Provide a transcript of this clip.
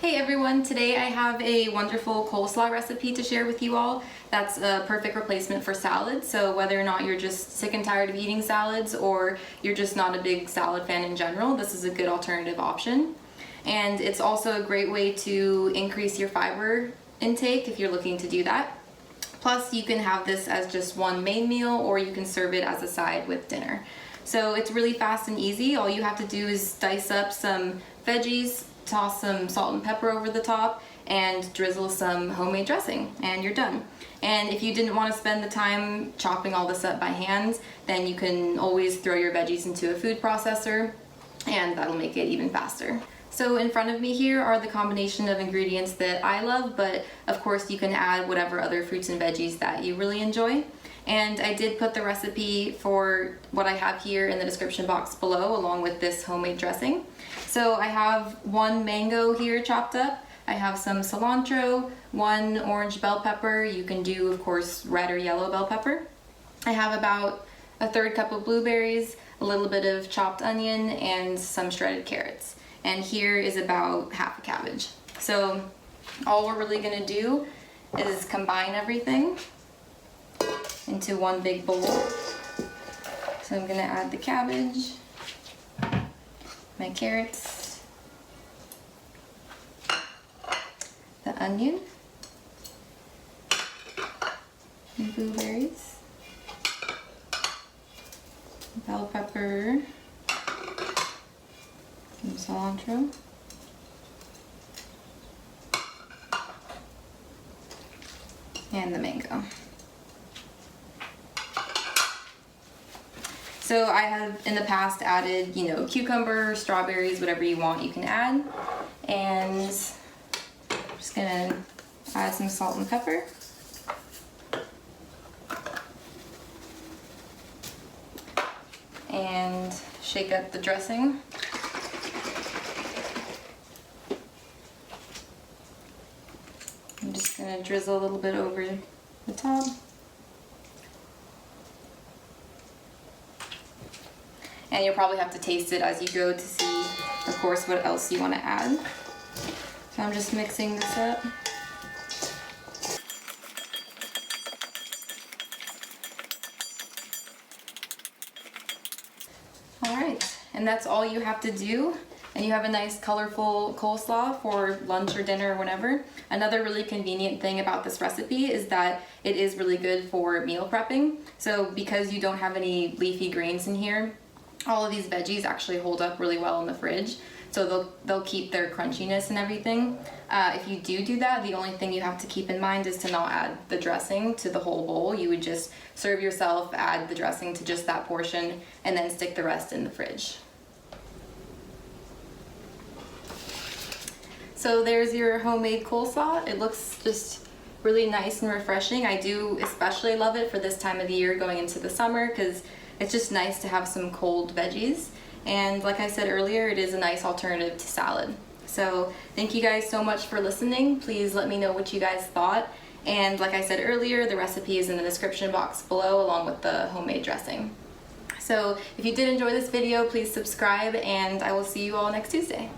Hey everyone, today I have a wonderful coleslaw recipe to share with you all. That's a perfect replacement for salad, so whether or not you're just sick and tired of eating salads or you're just not a big salad fan in general, this is a good alternative option. And it's also a great way to increase your fiber intake if you're looking to do that. Plus you can have this as just one main meal or you can serve it as a side with dinner. So it's really fast and easy. All you have to do is dice up some veggies, toss some salt and pepper over the top, and drizzle some homemade dressing, and you're done. And if you didn't want to spend the time chopping all this up by hand, then you can always throw your veggies into a food processor, and that'll make it even faster. So in front of me here are the combination of ingredients that I love, but of course you can add whatever other fruits and veggies that you really enjoy. And I did put the recipe for what I have here in the description box below, along with this homemade dressing. So I have one mango here chopped up, I have some cilantro, one orange bell pepper. You can do, of course, red or yellow bell pepper. I have about a third cup of blueberries, a little bit of chopped onion, and some shredded carrots. And here is about half a cabbage. So all we're really gonna do is combine everything into one big bowl. So I'm gonna add the cabbage, my carrots, the onion, and blueberries, bell pepper, some cilantro, and the mango. So I have in the past added, cucumber, strawberries, whatever you want you can add. And I'm just gonna add some salt and pepper. And shake up the dressing. I'm just gonna drizzle a little bit over the top. And you'll probably have to taste it as you go to see, of course, what else you want to add. So I'm just mixing this up. Alright, and that's all you have to do. And you have a nice colorful coleslaw for lunch or dinner or whatever. Another really convenient thing about this recipe is that it is really good for meal prepping. So because you don't have any leafy greens in here, all of these veggies actually hold up really well in the fridge, so they'll keep their crunchiness and everything. If you do that, the only thing you have to keep in mind is to not add the dressing to the whole bowl. You would just serve yourself, add the dressing to just that portion, and then stick the rest in the fridge. So there's your homemade coleslaw. It looks just really nice and refreshing. I do especially love it for this time of the year going into the summer because it's just nice to have some cold veggies. And like I said earlier, it is a nice alternative to salad. So thank you guys so much for listening. Please let me know what you guys thought. And like I said earlier, the recipe is in the description box below along with the homemade dressing. So if you did enjoy this video, please subscribe and I will see you all next Tuesday.